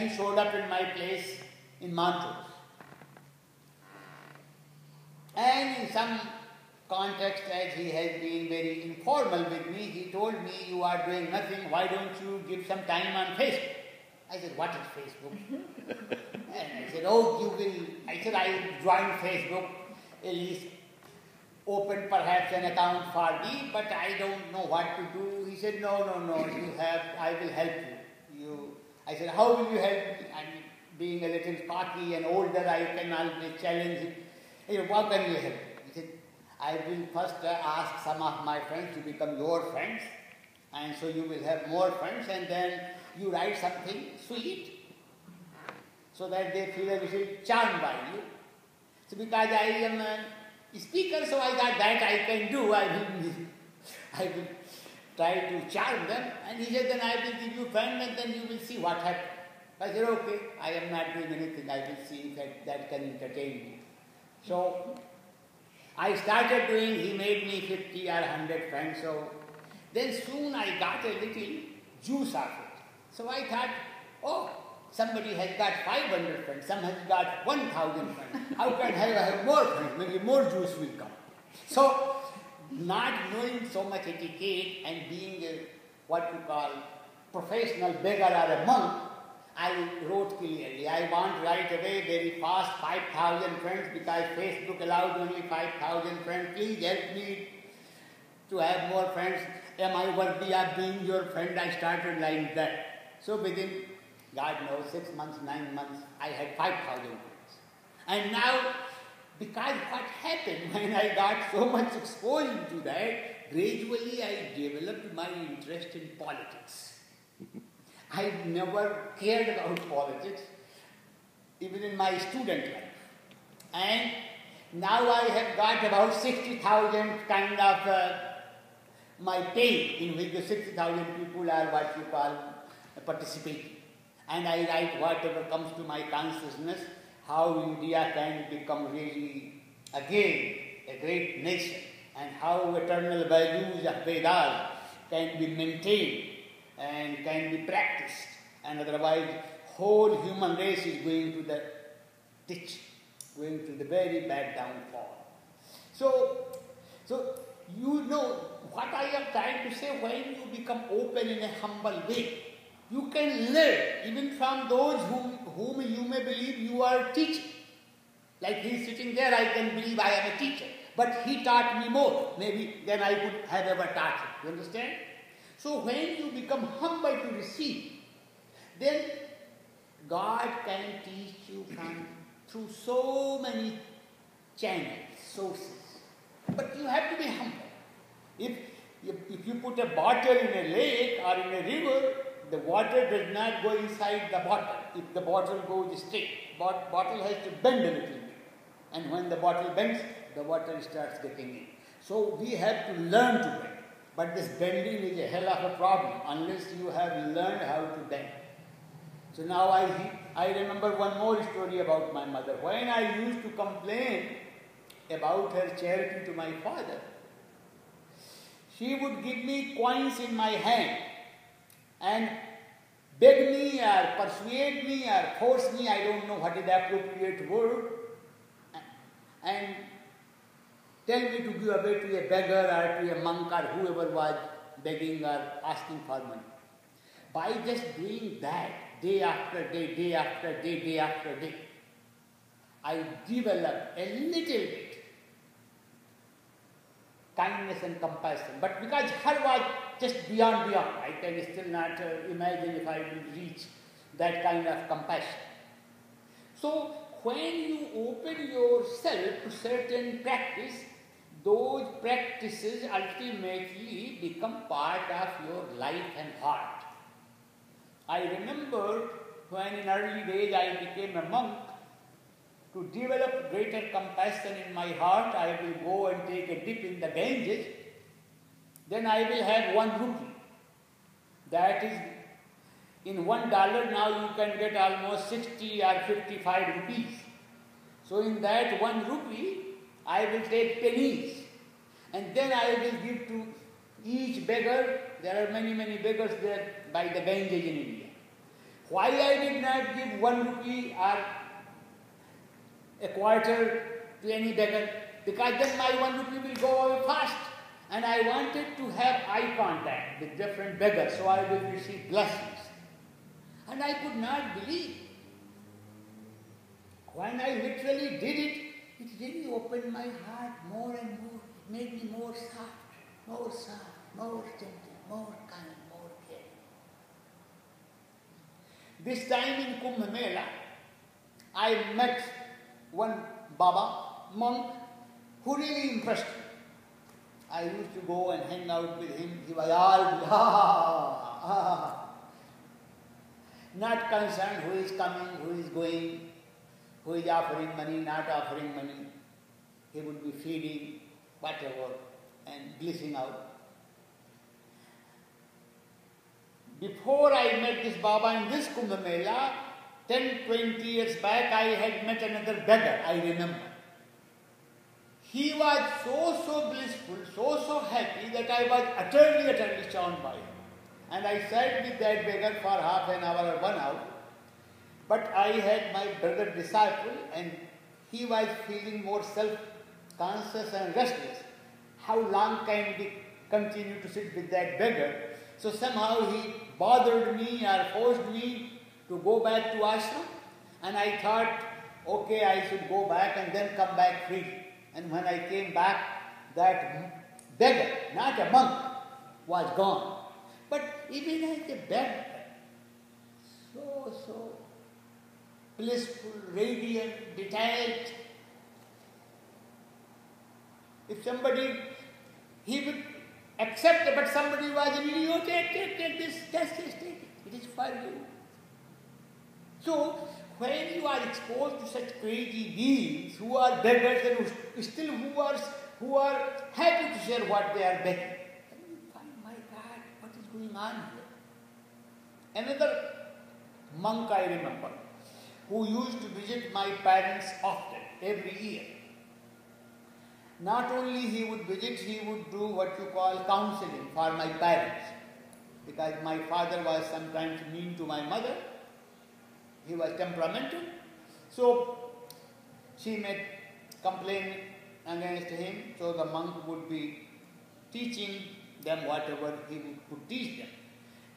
he showed up in my place in Montrose. And in some context, as he has been very informal with me, he told me, you are doing nothing, why don't you give some time on Facebook? I said, what is Facebook? And I said, oh, you will. I said, I joined Facebook, at least open perhaps an account for me, but I don't know what to do. He said, no, I will help you. I said, how will you help me? I'm being a little cocky and older, I can always challenge him. He said, how can you help me? He said, I will first ask some of my friends to become your friends, and so you will have more friends, and then you write something sweet so that they feel a little charmed by you. So because I am a speaker, so I thought that I can do. I will try to charm them. And he said, then I will give you friends and then you will see what happens. I said, okay, I am not doing anything. I will see if that can entertain me. So I started doing, he made me 50 or 100 friends. So then soon I got a little juice of it. So I thought, oh, somebody has got 500 friends, some has got 1,000 friends. How can I have more friends? Maybe more juice will come. So, not knowing so much etiquette and being a, what you call, professional beggar or a monk, I wrote clearly, I want right away, very fast, 5,000 friends because Facebook allows only 5,000 friends. Please help me to have more friends. Am I worthy of being your friend? I started like that. So within, God knows, 6 months, 9 months, I had 5,000 friends. And now, because what happened when I got so much exposure to that, gradually I developed my interest in politics. I never cared about politics, even in my student life. And now I have got about 60,000 kind of my page, in which the 60,000 people are what you call participating. And I write whatever comes to my consciousness, how India can become really, again, a great nation, and how eternal values of Vedas can be maintained and can be practiced, and otherwise whole human race is going to the ditch, going to the very bad downfall. So you know what I am trying to say, when you become open in a humble way, you can learn even from those whom you may believe you are teaching. Like he is sitting there, I can believe I am a teacher, but he taught me more, maybe, than I could have ever taught him. You understand? So when you become humble to receive, then God can teach you through so many channels, sources. But you have to be humble. If you put a bottle in a lake or in a river, the water does not go inside the bottle. If the bottle goes straight, bottle has to bend a little bit. And when the bottle bends, the water starts getting in. So we have to learn to bend. But this bending is a hell of a problem unless you have learned how to bend. So now I remember one more story about my mother. When I used to complain about her charity to my father, she would give me coins in my hand and beg me or persuade me or force me, I don't know what is the appropriate word, and tell me to give away to a beggar or to a monk or whoever was begging or asking for money. By just doing that, day after day, day after day, day after day, I developed a little bit kindness and compassion. But because her was just beyond, I can still not imagine if I will reach that kind of compassion. So when you open yourself to certain practice, those practices ultimately become part of your life and heart. I remember when in early days I became a monk, to develop greater compassion in my heart, I will go and take a dip in the Ganges. Then I will have 1 rupee. That is, in $1 now you can get almost 60 or 55 rupees. So in that 1 rupee, I will take pennies. And then I will give to each beggar. There are many, many beggars there by the Ganges in India. Why I did not give 1 rupee or a quarter to any beggar? Because then my 1 rupee will go away fast. And I wanted to have eye contact with different beggars, so I will receive blessings. And I could not believe. When I literally did it, it really opened my heart more and more. It made me more soft, more gentle, more kind, more caring. This time in Kumbh Mela, I met one Baba, monk, who really impressed me. I used to go and hang out with him. He was all not concerned who is coming, who is going, who is offering money, not offering money. He would be feeding, whatever, and blissing out. Before I met this Baba in this Kumbh Mela, 10, 20 years back, I had met another beggar, I remember. He was so blissful, so happy that I was utterly charmed by him. And I sat with that beggar for half an hour or 1 hour. But I had my brother disciple and he was feeling more self-conscious and restless. How long can we continue to sit with that beggar? So somehow he bothered me or forced me to go back to ashram. And I thought, okay, I should go back and then come back free. And when I came back, that beggar, not a monk, was gone. But even as a beggar, so blissful, radiant, detached. If somebody, he would accept it, but somebody was an idiot, take this, just take it. It is for you. So, when you are exposed to such crazy beings who are beggars and who are happy to share what they are begging, then you find, my God, what is going on here? Another monk I remember, who used to visit my parents often, every year. Not only he would visit, he would do what you call counseling for my parents. Because my father was sometimes mean to my mother. He was temperamental. So she may complain against him. So the monk would be teaching them whatever he could teach them.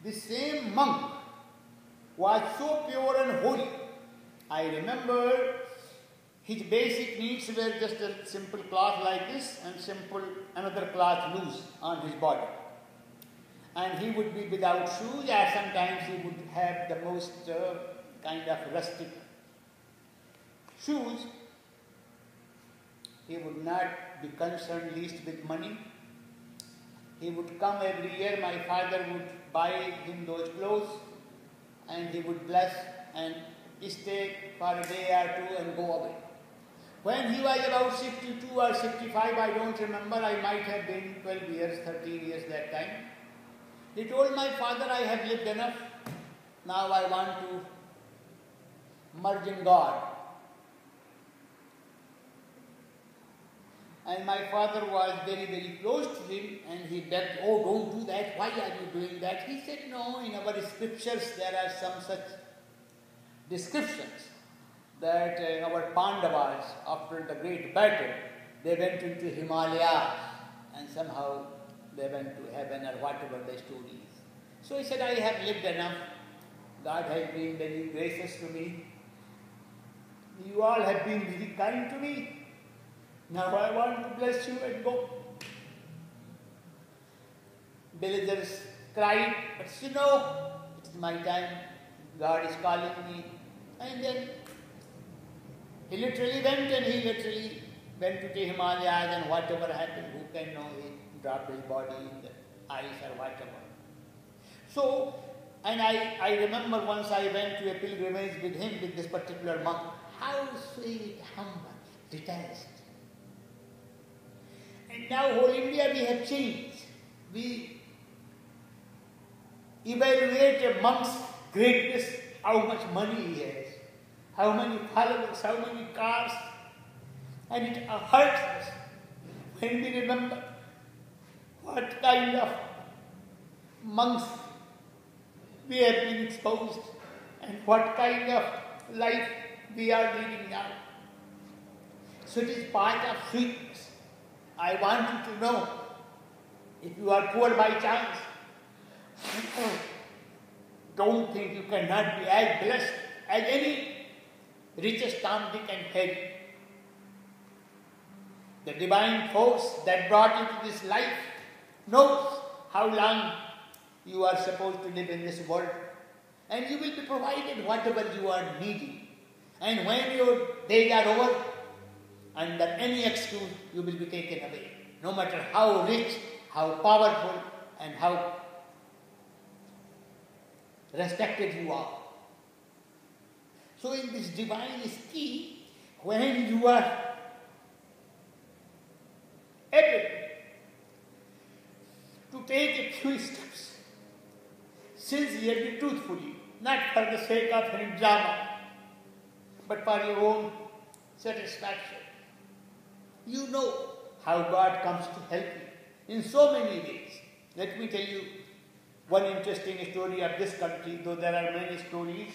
The same monk was so pure and holy. I remember his basic needs were just a simple cloth like this and another cloth loose on his body. And he would be without shoes, or sometimes he would have the most kind of rustic shoes. He would not be concerned least with money. He would come every year, my father would buy him those clothes and he would bless and stay for a day or two and go away. When he was about 62 or 65, I don't remember, I might have been 12 years, 13 years that time. He told my father, I have lived enough, now I want to merge in God. And my father was very, very close to him and he begged, oh, don't do that, why are you doing that? He said, no, in our scriptures there are some such descriptions that our Pandavas, after the great battle, they went into Himalayas and somehow they went to heaven or whatever the story is. So he said, I have lived enough. God has been very gracious to me. You all have been very kind to me. Now I want to bless you and go. Villagers cried, but you know, it's my time. God is calling me. And then he literally went to the Himalayas and whatever happened, who can know, he dropped his body in the ice or whatever. So, and I remember once I went to a pilgrimage with him, with this particular monk. How sweet, humble, detached. And now whole India we have changed. We evaluate a monk's greatness, how much money he has, how many followers, how many cars, and it hurts us when we remember what kind of monks we have been exposed and what kind of life we are leading now. So it is part of sweetness. I want you to know, if you are poor by chance, don't think you cannot be as blessed as any richest Tom, Dick and Harry. The divine force that brought you to this life knows how long you are supposed to live in this world, and you will be provided whatever you are needing. And when your days are over, under any excuse, you will be taken away, no matter how rich, how powerful, and how respected you are. So in this divine scheme, when you are able to take a few steps, sincerely, truthfully, not for the sake of any drama, but for your own satisfaction, you know how God comes to help you in so many ways. Let me tell you one interesting story of this country, though there are many stories.